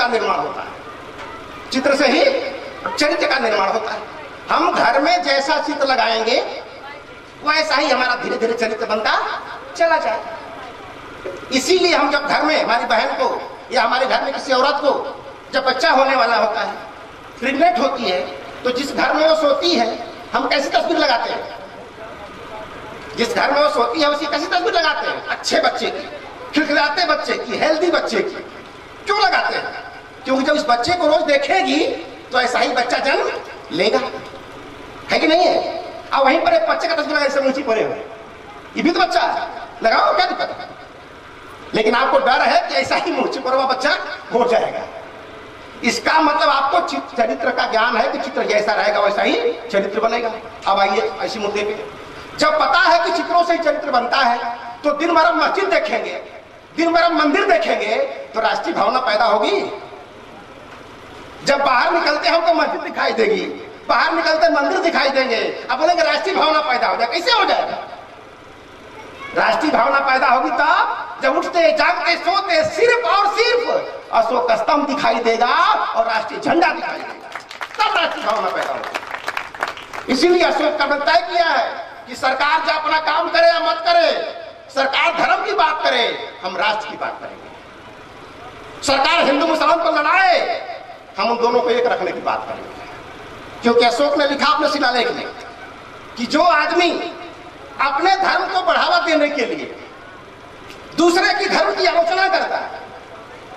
का निर्माण होता है, चित्र से ही चरित्र का निर्माण होता है। हम घर में जैसा चित्र लगाएंगे वैसा ही हमारा धीरे धीरे चरित्र बनता चला जाए। इसीलिए हम जब घर में हमारी बहन को या हमारे घर में किसी औरत को जब बच्चा होने वाला होता है, प्रेग्नेंट होती है, तो जिस घर में वो सोती है हम कैसी तस्वीर लगाते हैं? जिस घर में वो सोती है उसकी कैसी तस्वीर लगाते हैं? अच्छे बच्चे की, खिलखिलाते बच्चे की, हेल्दी बच्चे की। क्यों लगाते हैं? क्योंकि जब इस बच्चे को रोज देखेगी तो ऐसा ही बच्चा जन्म लेगा, है कि नहीं है? अब वहीं पर एक बच्चे का तस्वीर ऐसे ऊंची पड़े हुए, ये भी तो बच्चा है, लगाओ, क्या दिक्कत है? लेकिन आपको डर है कि ऐसा ही ऊंची पर हुआ बच्चा हो जाएगा। इसका मतलब आपको चरित्र का ज्ञान है कि चित्र जैसा रहेगा वैसा ही चरित्र बनेगा। अब आइए ऐसी मुद्दे पे, जब पता है कि चित्रों से ही चरित्र बनता है तो दिन भर हम मस्जिद देखेंगे, दिन भर हम मंदिर देखेंगे तो राष्ट्रीय भावना पैदा होगी। जब बाहर निकलते हमको मस्जिद दिखाई देगी, बाहर निकलते मंदिर दिखाई देंगे, अब बोलेंगे राष्ट्रीय भावना पैदा हो जाए। कैसे हो जाएगा? राष्ट्रीय भावना पैदा होगी तब जब उठते जागते सोते सिर्फ और सिर्फ अशोक स्तंभ दिखाई देगा और राष्ट्रीय झंडा दिखाई देगा, तब राष्ट्रीय भावना पैदा होगी। इसीलिए अशोक का तय किया है कि सरकार जो अपना काम करे या मत करे, सरकार धर्म की बात करे, हम राष्ट्र की बात करेंगे। सरकार हिंदू मुसलमान को लड़ाए, हम उन दोनों को एक रखने की बात करेंगे। क्योंकि अशोक ने लिखा अपने शिलालेख में कि जो आदमी अपने धर्म को बढ़ावा देने के लिए दूसरे की धर्म की आलोचना करता है,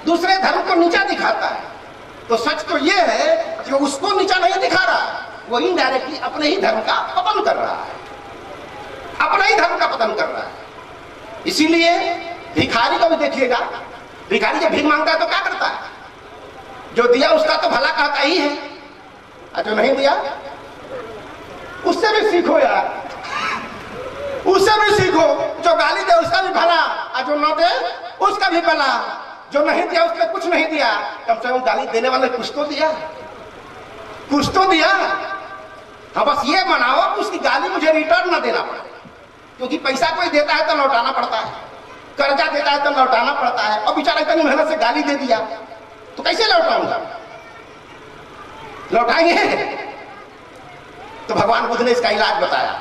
दूसरे धर्म को नीचा दिखाता है, तो सच तो यह है कि उसको नीचा नहीं दिखा रहा, वो इनडायरेक्टली अपने ही धर्म का पतन कर रहा है, अपना ही धर्म का पतन कर रहा है। इसीलिए भिखारी को भी देखिएगा, भिखारी जब भीख मांगता है तो क्या करता है? जो दिया उसका तो भला कहता ही है, और जो नहीं दिया उससे भी सीखो यार, उससे भी सीखो। जो गाली दे उसका भी भला, और जो न दे उसका भी भला। जो नहीं दिया उसने कुछ नहीं दिया, कम से कम गाली देने वाले कुछ तो दिया, कुछ तो दिया। हाँ, बस ये मनाओ कि उसकी गाली मुझे रिटर्न न देना पड़े, क्योंकि पैसा कोई देता है तो लौटाना पड़ता है, कर्जा देता है तो लौटाना पड़ता है, और बेचारा इतनी मेहनत से गाली दे दिया तो कैसे लौटाऊंगा? लौटाएंगे? तो भगवान बुद्ध ने इसका इलाज बताया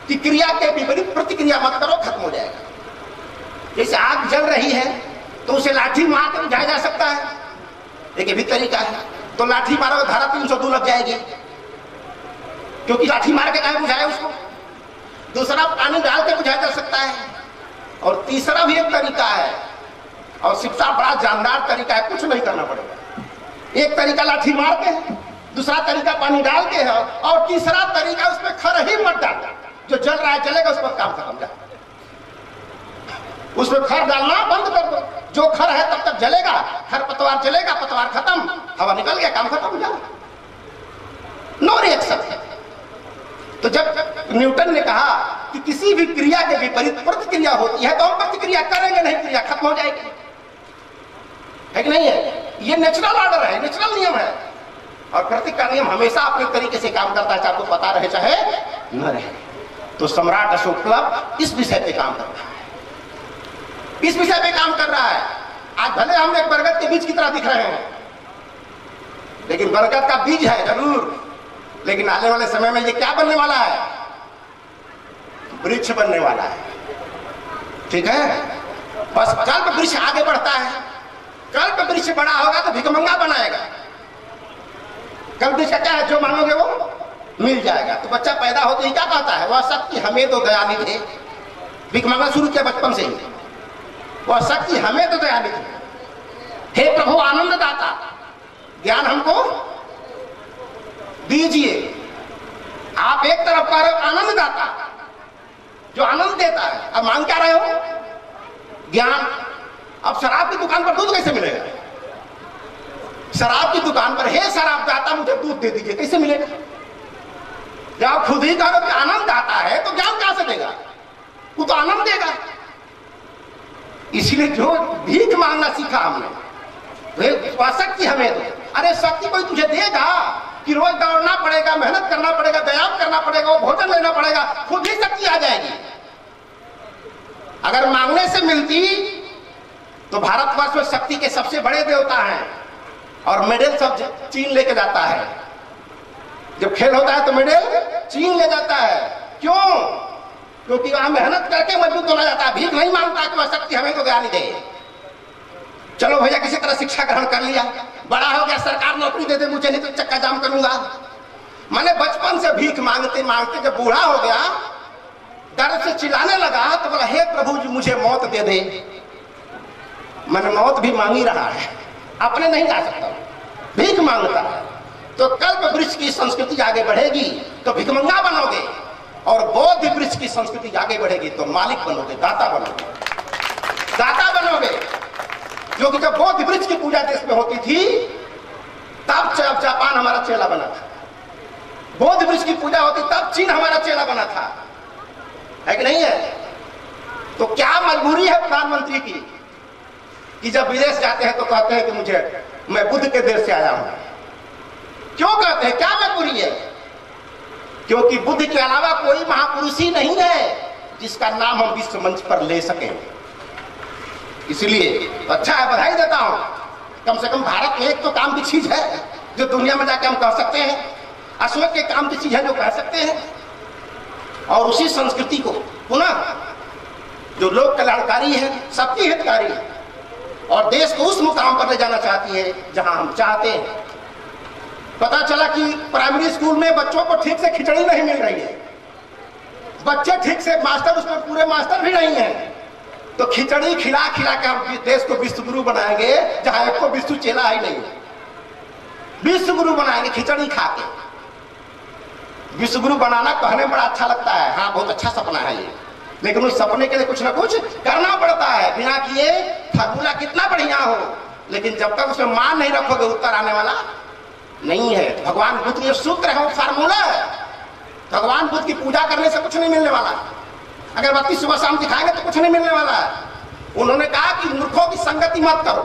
कि क्रिया के विपरीत प्रतिक्रिया मत करो, खत्म हो जाएगा। जैसे आग जल रही है तो उसे लाठी मार कर बुझाया जा सकता है, एक भी तरीका है। तो लाठी मारो, धारा 302 लग जाएगी, क्योंकि लाठी मार के कहीं बुझाए उसको। दूसरा, पानी डाल के बुझाया जा सकता है। और तीसरा भी एक तरीका है, और सबसे बड़ा जानदार तरीका है, कुछ नहीं करना पड़ेगा। एक तरीका लाठी मार के है, दूसरा तरीका पानी डाल के है, और तीसरा तरीका उसमें खर ही मत डाल, जो जल रहा है जलेगा, उस पर काम खत्म। जा उसमें खर डालना बंद कर दो, जो खर है तब तक जलेगा, खर पतवार जलेगा, पतवार खत्म, हवा निकल गया, काम खत्म हो जाएगा, नो रिएक्शन। तो जब न्यूटन ने कहा कि किसी भी क्रिया के विपरीत प्रतिक्रिया होती है तो हम प्रतिक्रिया करेंगे, नहीं क्रिया खत्म हो जाएगी, है कि नहीं है? ये नेचुरल ऑर्डर है, नेचुरल नियम है। और प्रतीक का नियम हमेशा अपने तरीके से काम करता है, चाहे आपको पता रहे चाहे न रहे। तो सम्राट अशोक क्लब इस विषय पे काम कर रहा है, इस विषय पे काम कर रहा है। आज भले हम एक बरगद के बीज की तरह दिख रहे हैं, लेकिन बरगद का बीज है जरूर, लेकिन आने वाले समय में ये क्या बनने वाला है? वृक्ष बनने वाला है, ठीक है? बस कल्प वृक्ष आगे बढ़ता है, कल्प वृक्ष बड़ा होगा तो भिखमंगा बनाएगा। कल्प वृक्ष क्या है? जो मांगोगे वो मिल जाएगा। तो बच्चा पैदा होते ही क्या कहता है? वह शक्ति हमें तो दयानिधि है। भिखमंगा शुरू किया बचपन से ही, वह शक्ति हमें तो दयानिधि है। हे प्रभु आनंददाता, ज्ञान हमको दीजिए। आप एक तरफ कह रहे हो आनंददाता, जो आनंद देता है, अब मांग क्या रहे हो? ज्ञान। अब शराब की दुकान पर दूध कैसे मिलेगा? शराब की दुकान पर, हे शराब दाता मुझे दूध दे दीजिए, कैसे मिलेगा? जब आप खुद ही कहो कि आनंद आता है तो ज्ञान कहां से देगा? वो तो आनंद देगा। इसलिए जो भीख मांगना सीखा हमने, वह शक्ति हमें दो। अरे शक्ति कोई तुझे देगा कि रोज दौड़ना पड़ेगा, मेहनत करना पड़ेगा, व्यायाम करना पड़ेगा, वो भोजन लेना पड़ेगा, खुद ही शक्ति आ जाएगी। अगर मांगने से मिलती तो भारतवर्ष में शक्ति के सबसे बड़े देवता हैं और मेडल सब चीन लेके जाता है। जब खेल होता है तो मेडल चीन ले जाता है। क्यों? क्योंकि वहां मेहनत करके मजबूत होना जाता है, भीख नहीं मांगता कि वह शक्ति हमें तो ज्ञान दे। चलो भैया किसी तरह शिक्षा ग्रहण कर लिया, बड़ा हो गया, सरकार नौकरी दे दे मुझे, नहीं तो चक्का जाम करूंगा। मैंने बचपन से भीख मांगते मांगते जब बूढ़ा हो गया, दर्द से चिल्लाने लगा तो बोला हे प्रभु जी मुझे मौत दे दे। मैंने मौत भी मांगी रहा है, अपने नहीं जा सकता, भीख मांगता है। तो कल्प वृक्ष की संस्कृति आगे बढ़ेगी तो भिखमंगा बनोगे, और बौद्ध वृक्ष की संस्कृति आगे बढ़ेगी तो मालिक बनोगे, दाता बनोगे, दाता बनोगे। क्योंकि जब बौद्ध वृक्ष की पूजा देश में होती थी तब जापान हमारा चेला बना था, बौद्ध वृक्ष की पूजा होती तब चीन हमारा चेला बना था, है कि नहीं है? तो क्या मजबूरी है प्रधानमंत्री की कि जब विदेश जाते हैं तो कहते हैं कि मैं बुद्ध के देश से आया हूं। क्यों कहते हैं, क्या मजबूरी है? क्योंकि बुद्ध के अलावा कोई महापुरुष ही नहीं है जिसका नाम हम विश्व मंच पर ले सकें। इसलिए अच्छा है, बधाई देता हूं, कम से कम भारत में एक तो काम की चीज है जो दुनिया में जाके हम कह सकते हैं, अशोक के काम की चीज है जो कह सकते हैं। और उसी संस्कृति को पुनः जो लोक कल्याणकारी है, सबकी हितकारी है और देश को उस मुकाम पर ले जाना चाहती है जहां हम चाहते हैं। पता चला कि प्राइमरी स्कूल में बच्चों को ठीक से खिचड़ी नहीं मिल रही है, बच्चे ठीक से मास्टर उसमें पूरे मास्टर भी नहीं है, तो खिचड़ी खिला खिला के हम देश को विश्व गुरु बनाएंगे जहां एक को विश्व चेला ही नहीं, विश्व गुरु बनाएंगे खिचड़ी खा के। विश्व गुरु बनाना कहने बड़ा अच्छा लगता है, हाँ बहुत अच्छा सपना है ये, लेकिन उस सपने के लिए कुछ ना कुछ करना पड़ता है। बिना किए फार्मूला कितना बढ़िया हो, लेकिन जब तक उसमें मान नहीं रखोगे उत्तर आने वाला नहीं है। भगवान बुद्ध के सूत्र है, वो फार्मूला है। भगवान बुद्ध की पूजा करने से कुछ नहीं मिलने वाला, अगरबत्ती सुबह शाम दिखाएंगे तो कुछ नहीं मिलने वाला है। उन्होंने कहा कि मूर्खों की संगति मत करो,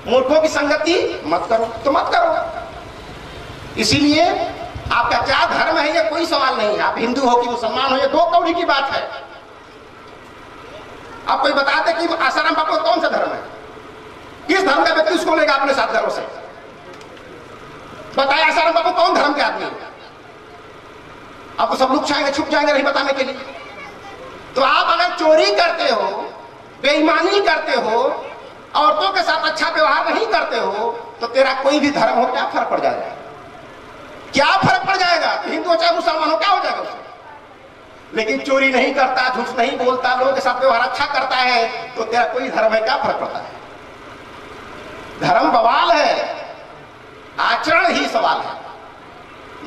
मूर्खों की संगति मत करो तो मत करो। इसीलिए आपका क्या धर्म है ये कोई सवाल नहीं है, आप हिंदू हो कि मुसलमान हो, ये दो कौड़ी की बात है। आप कोई बताते कि आसाराम बापू कौन सा धर्म है, किस धर्म का व्यक्ति उसको लेगा अपने साथ घरों से, बताए आसाराम बापू कौन धर्म के आदमी है। आपको सब लोग चाहेंगे, छुप जाएंगे नहीं बताने के लिए। तो आप अगर चोरी करते हो, बेईमानी करते हो, औरतों के साथ अच्छा व्यवहार नहीं करते हो, तो तेरा कोई भी धर्म हो क्या फर्क पड़ जाएगा, क्या फर्क पड़ जाएगा? हिंदू हो चाहे मुसलमान हो, क्या हो जाएगा उससे? लेकिन चोरी नहीं करता, झूठ नहीं बोलता, लोगों के साथ व्यवहार अच्छा करता है, तो तेरा कोई धर्म है क्या फर्क पड़ता है? धर्म बवाल है, आचरण ही सवाल है।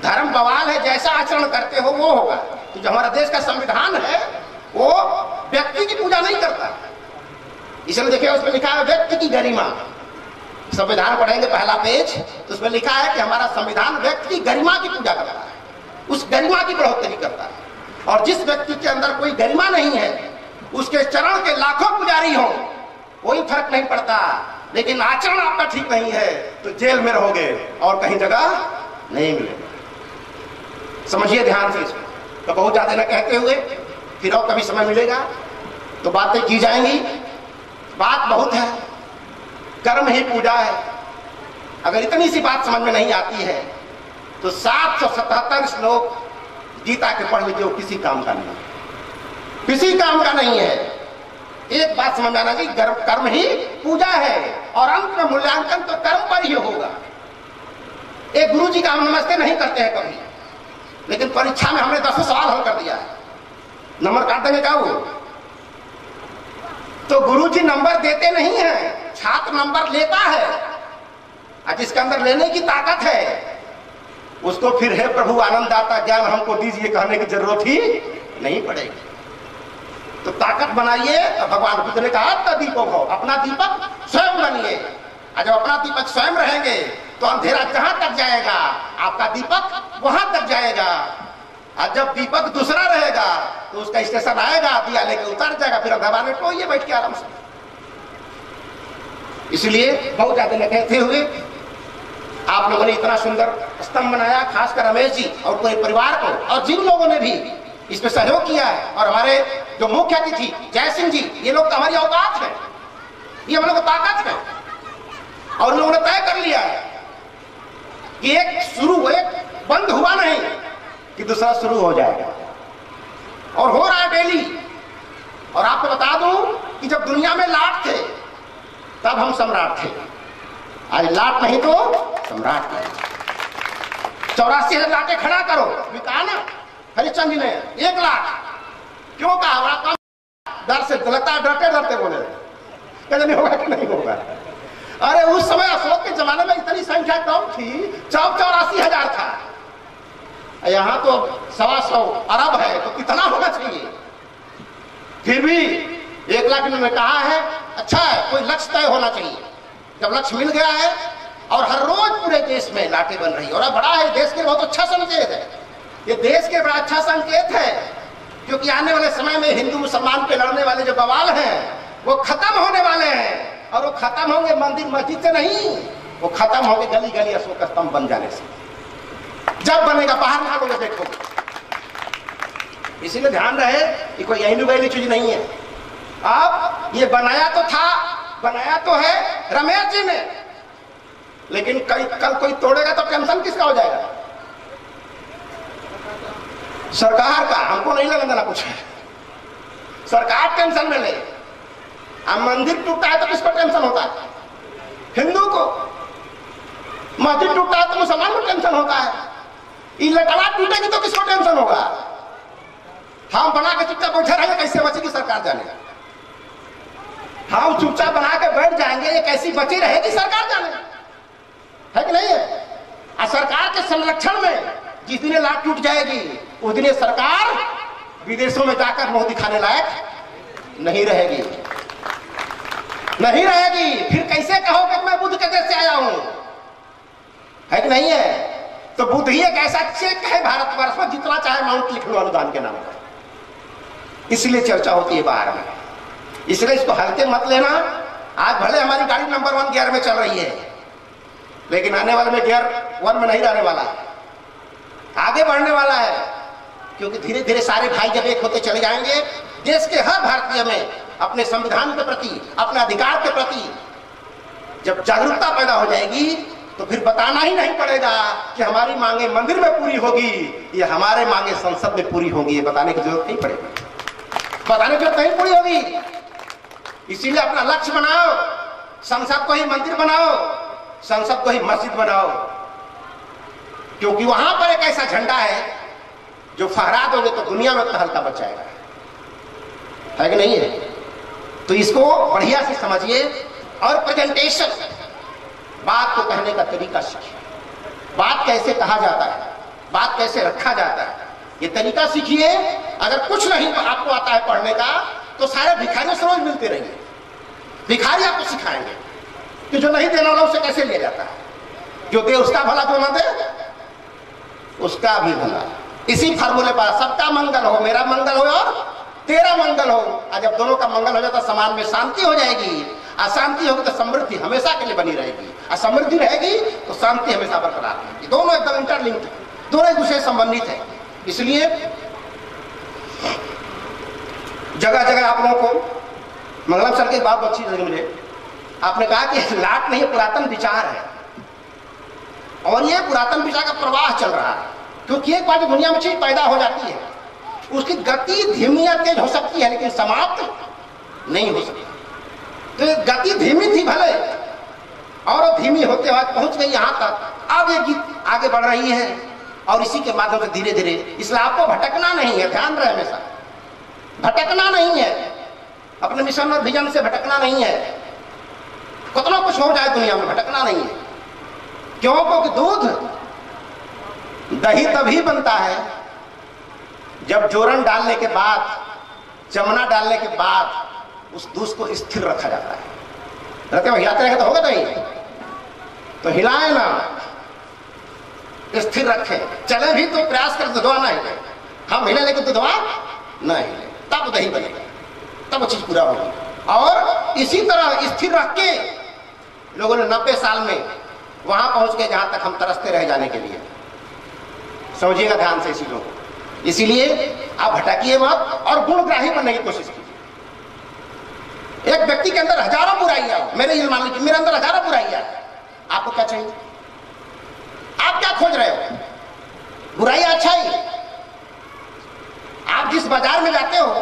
धर्म बवाल है, जैसा आचरण करते हो वो होगा। तो जो हमारा देश का संविधान है वो व्यक्ति की पूजा नहीं करता, इसलिए देखिए उसमें लिखा है व्यक्ति की गरिमा। संविधान पढ़ेंगे पहला पेज तो उसमें लिखा है कि हमारा संविधान व्यक्ति की गरिमा की पूजा करता है, उस गरिमा की बढ़ोतरी करता है। और जिस व्यक्ति के अंदर कोई गरिमा नहीं है, उसके चरण के लाखों पुजारी हो, कोई फर्क नहीं पड़ता। लेकिन आचरण आपका ठीक नहीं है तो जेल में रहोगे और कहीं जगह नहीं मिलेगा। समझिए ध्यान से इसको। तो बहुत ज्यादा न कहते हुए फिर और कभी समय मिलेगा तो बातें की जाएंगी। बात बहुत है, कर्म ही पूजा है। अगर इतनी सी बात समझ में नहीं आती है तो 777 श्लोक गीता के पढ़ लीजिए, किसी काम का नहीं, किसी काम का नहीं है। एक बात समझ में आना चाहिए, कर्म ही पूजा है और अंत में मूल्यांकन तो कर्म पर ही होगा। एक गुरु जी का हम नमस्ते नहीं करते हैं कभी, लेकिन परीक्षा में हमने 10 सवाल हल कर दिया है, नंबर काट देंगे क्या वो? तो गुरु जी नंबर देते नहीं है, छात्र नंबर लेता है। और जिसके अंदर लेने की ताकत है उसको फिर हे प्रभु आनंददाता ज्ञान हमको दीजिए कहने की जरूरत ही नहीं पड़ेगी। तो ताकत बनाइए। भगवान बुद्ध ने कहा अपना दीपक हो, अपना दीपक स्वयं बनिए। और जब अपना दीपक स्वयं रहेंगे तो अंधेरा जहां तक जाएगा आपका दीपक वहां तक जाएगा। और जब दीपक दूसरा रहेगा तो उसका स्टेशन आएगा, दिया लेके उतर जाएगा, फिर अंधेरा में टोइए बैठ के आराम से। इसलिए बहुत ज्यादा न कहते हुए आप लोगों ने इतना सुंदर स्तंभ बनाया, खासकर रमेश जी और पूरे परिवार को, और जिन लोगों ने भी इसमें सहयोग किया है, और हमारे जो मुख्य अतिथि जय सिंह जी, ये लोग तो हमारी औकात है। ये हम लोग को ताकत है। और लोगों ने तय कर लिया है कि एक शुरू हुए, बंद हुआ नहीं कि दूसरा शुरू हो जाएगा, और हो रहा है डेली। और आपको बता दूं कि जब दुनिया में लाट थे तब हम सम्राट थे, आज लाट नहीं तो सम्राट है। 84,000 लाटें खड़ा करो, कहा ना हरिश्चंद्र जी ने 1 लाख। क्यों कहा? बड़ा कम, डर से, लगता है डरते डरते बोले, कहते नहीं होगा कि नहीं होगा। अरे उस समय अशोक के जमाने में इतनी संख्या कम थी, 84,000 था। यहाँ तो 125 अरब है, तो कितना होना चाहिए? फिर भी 1 लाख इन्होंने कहा है। अच्छा है, कोई लक्ष्य तय होना चाहिए। जब लक्ष्य मिल गया है और हर रोज पूरे देश में लाटें बन रही है, और बड़ा है, देश के बहुत अच्छा संकेत है। ये देश के बड़ा अच्छा संकेत है, क्योंकि आने वाले समय में हिंदू मुसलमान पे लड़ने वाले जो बवाल हैं वो खत्म होने वाले हैं। और वो खत्म होंगे मंदिर मस्जिद से नहीं, वो खत्म होंगे गली गली अशोक स्तंभ बन जाने से। जब बनेगा बाहर निकालोगे देखो। इसीलिए ध्यान रहे कि कोई यही गैली चीज नहीं है। अब ये बनाया तो था, बनाया तो है रमेश जी ने, लेकिन कल कोई तोड़ेगा तो टेंशन किसका हो जाएगा? सरकार का। हमको नहीं लगने देना कुछ है, सरकार टेंशन में ले। अब मंदिर टूटा है तो किसको टेंशन होता है? हिंदू को। मस्जिद टूटा है तो मुसलमान को टेंशन होता है। ये लटवा टूटेगी तो किसको टेंशन होगा? हम बना के चुपचाप बैठे रहेंगे, कैसे बचेगी सरकार जानेगा। हम चुपचाप बना के बैठ जाएंगे, ये कैसी बची रहेगी सरकार जानेगा, है कि नहीं है? और सरकार के संरक्षण में जिस दिन लाट टूट जाएगी उस दिन सरकार विदेशों में जाकर मुंह दिखाने लायक नहीं रहेगी, नहीं रहेगी। फिर कैसे कहोगे मैं बुद्ध के देश से आया हूं, है कि नहीं है? तो बुद्ध ही एक ऐसा चेक है भारतवर्ष में, जितना चाहे माउंट लिख लो अनुदान के नाम पर। इसलिए चर्चा होती है बाहर में, इसलिए इसको हल्के मत लेना। आज भले हमारी गाड़ी नंबर 1 गियर में चल रही है, लेकिन आने वाले में गियर 1 में नहीं रहने वाला है, आगे बढ़ने वाला है। क्योंकि धीरे धीरे सारे भाई जब एक होते चले जाएंगे, देश के हर भारतीय में अपने संविधान के प्रति, अपने अधिकार के प्रति जब जागरूकता पैदा हो जाएगी, तो फिर बताना ही नहीं पड़ेगा कि हमारी मांगे मंदिर में पूरी होगी या हमारे मांगे संसद में पूरी होगी। ये बताने की जरूरत नहीं पड़ेगी, बताने की जरूरत नहीं पूरी होगी। इसीलिए अपना लक्ष्य बनाओ, संसद को ही मंदिर बनाओ, संसद को ही मस्जिद बनाओ, क्योंकि वहां पर एक ऐसा झंडा है जो फहरा दोगे तो दुनिया में तो हल्का बच जाएगा, है कि नहीं है? तो इसको बढ़िया से समझिए। और प्रेजेंटेशन, बात को कहने का तरीका सीखिए, बात कैसे कहा जाता है, बात कैसे रखा जाता है, ये तरीका सीखिए। अगर कुछ नहीं आपको आता है पढ़ने का, तो सारे भिखारियों से रोज मिलते रहिए, भिखारी आपको सिखाएंगे कि जो नहीं देना वाला उसे कैसे लिया जाता है, जो दे उसका भला, जो न दे उसका भी भला। इसी फार्मूले पर सबका मंगल हो, मेरा मंगल हो और तेरा मंगल हो। और जब दोनों का मंगल हो जाता, समाज में शांति हो जाएगी। अशांति होगी तो समृद्धि हमेशा के लिए बनी रहेगी, और समृद्धि रहेगी तो शांति हमेशा बरकरार रहेगी। दोनों एकदम इंटरलिंक्ड है, दोनों एक दूसरे से संबंधित है। इसलिए जगह जगह आप लोगों को मंगलम सर की बात अच्छी लगी मुझे। आपने कहा कि लाट नहीं, पुरातन विचार है, और ये पुरातन विचार का प्रवाह चल रहा है। क्योंकि एक बार जो दुनिया में चीज पैदा हो जाती है, उसकी गति धीमी या तेज हो सकती है, लेकिन समाप्त नहीं हो सकती। तो गति धीमी थी भले, और धीमी होते हुए पहुंच गई यहां तक। अब ये आगे बढ़ रही है, और इसी के माध्यम से धीरे धीरे, इसलिए आपको भटकना नहीं है, ध्यान रहे हमेशा, भटकना नहीं है, अपने मिशन और विजन से भटकना नहीं है। कितना कुछ हो जाए दुनिया में, भटकना नहीं है। क्यों? क्योंकि दूध, दही तभी बनता है जब जोरन डालने के बाद, चमना डालने के बाद उस दूध को स्थिर रखा जाता है। रहते हो हिलाते रहेंगे तो होगा नहीं, तो हिलाए ना, स्थिर रखें। चले भी तो प्रयास कर दुधवा ना हिले, हम हिले लेकिन दुधवा ना हिले, तब दही बनेगा, तब वो चीज पूरा होगी। और इसी तरह स्थिर रख के लोगों ने 90 साल में वहां पहुंच गए जहां तक हम तरसते रह जाने के लिए। समझिएगा ध्यान से इसी लोग। इसीलिए आप भटकिए मत और गुणग्राही बनने की कोशिश कीजिए। एक व्यक्ति के अंदर हजारों बुराइयां, मेरे ये मान लीजिए मेरे अंदर हजारों बुराइयां, आपको क्या चाहिए? आप क्या खोज रहे हो? बुराई, अच्छाई? आप जिस बाजार में जाते हो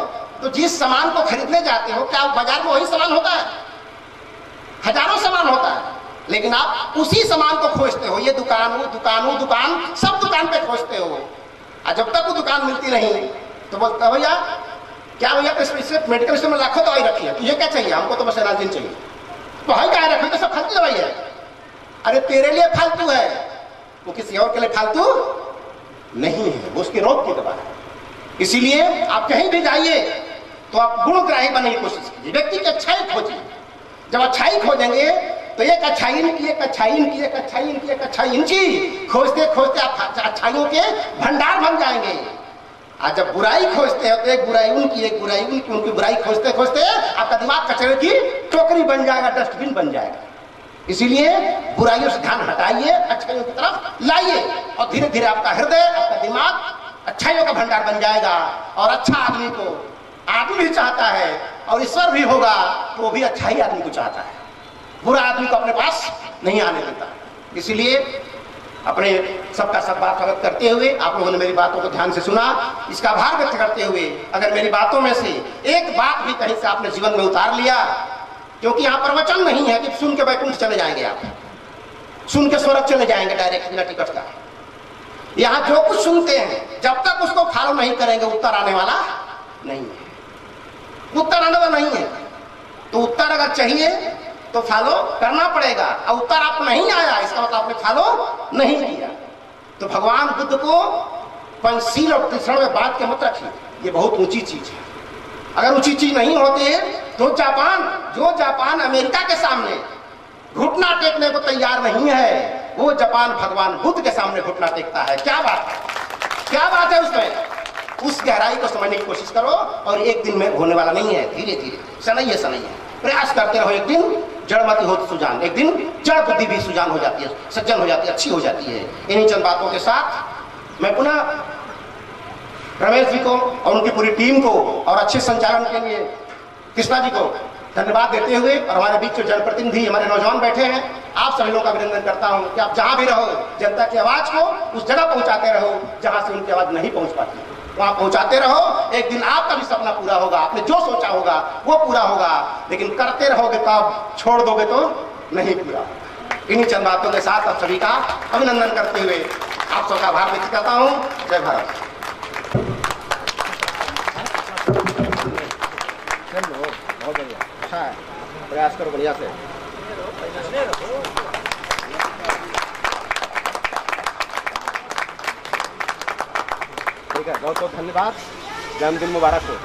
तो जिस सामान को खरीदने जाते हो, क्या बाजार में वही सामान होता है? हजारों सामान होता है, लेकिन आप उसी सामान को खोजते हो। ये दुकान, वो दुकान, वो दुकान, सब दुकान पे खोजते हो। और जब तक वो दुकान मिलती नहीं तो बोलते भैया क्या भैया मेडिकल स्टोर में लाखों दवाई रखी है, तुझे क्या चाहिए? हमको तो बस एनाजिन चाहिए। तो भाई क्या रखी? तो सब फालतू दवाई है। अरे तेरे लिए फालतू है, वो किसी और के लिए फालतू नहीं है, वो उसके रोग की दवा है। इसीलिए आप कहीं भी जाइए तो आप गुणग्राही बनने की कोशिश कीजिए, व्यक्ति की अच्छाई खोजिए। जब अच्छाई खोजेंगे तो एक अच्छाई इनकी, एक अच्छाई इनकी, एक अच्छाई इनकी, एक अच्छाई इनकी, खोजते खोजते आप अच्छाइयों के भंडार बन जाएंगे। आज जब बुराई खोजते हैं तो एक बुराई उनकी, एक बुराई उनकी, उनकी बुराई खोजते खोजते आपका दिमाग कचरे की टोकरी बन जाएगा, डस्टबिन बन जाएगा। इसीलिए बुराइयों से ध्यान हटाइए, अच्छाइयों की तरफ लाइए, और धीरे धीरे आपका हृदय, आपका दिमाग अच्छाइयों का भंडार बन जाएगा। और अच्छा आदमी को आदमी भी चाहता है, और ईश्वर भी होगा तो वो भी अच्छा ही आदमी को चाहता है, बुरा आदमी को अपने पास नहीं आने देता। इसीलिए अपने सबका सब बात स्वागत करते हुए आप लोगों ने मेरी बातों को ध्यान से सुना, इसका आभार व्यक्त करते हुए अगर मेरी बातों में से एक बात भी कहीं से आपने जीवन में उतार लिया, क्योंकि यहाँ पर वचन नहीं है कि सुन के बैकुंठ चले जाएंगे, आप सुन के स्वर्ग चले जाएंगे डायरेक्ट बिना टिकट का। यहाँ जो कुछ सुनते हैं जब तक उसको फॉलो नहीं करेंगे उत्तर आने वाला नहीं है, उत्तर आने वाला नहीं है। तो उत्तर अगर चाहिए तो फॉलो करना पड़ेगा, और उत्तर आप नहीं आया इसका मतलब आपने फॉलो नहीं किया। तो भगवान बुद्ध को पंचशील और त्रिशरण में बात के मत रखिए, ये बहुत ऊंची चीज है। अगर ऊंची चीज नहीं होती तो जापान अमेरिका के सामने घुटना टेकने को तैयार नहीं है, वो जापान भगवान बुद्ध के सामने घुटना टेकता है। क्या बात है, क्या बात है उसमें? उस गहराई को समझने की कोशिश करो, और एक दिन में होने वाला नहीं है, धीरे धीरे सनैये प्रयास करते रहो। एक दिन जड़मती होती सुजान, एक दिन जड़ बुद्धि भी सुजान हो जाती है, सज्जन हो जाती है, अच्छी हो जाती है। इन्हीं चंद बातों के साथ मैं पुनः रमेश जी को और उनकी पूरी टीम को और अच्छे संचालन के लिए कृष्णा जी को धन्यवाद देते हुए, और हमारे बीच जो जनप्रतिनिधि हमारे नौजवान बैठे हैं, आप सभी लोगों का अभिनंदन करता हूं कि आप जहां भी रहो जनता की आवाज को उस जगह पहुंचाते रहो जहां से उनकी आवाज नहीं पहुंच पाती, वहां पहुंचाते रहो। एक दिन आपका भी सपना पूरा होगा, आपने जो सोचा होगा वो पूरा होगा, लेकिन करते रहोगे तो आप, छोड़ दोगे तो नहीं पूरा। इन्हीं चंद बातों के साथ आप सभी का अभिनंदन करते हुए आप सबका आभार व्यक्त करता हूं। जय भारत। बहुत बढ़िया, अच्छा है, प्रयास करो बढ़िया से। ठीक है, बहुत बहुत धन्यवाद, जन्मदिन मुबारक हो।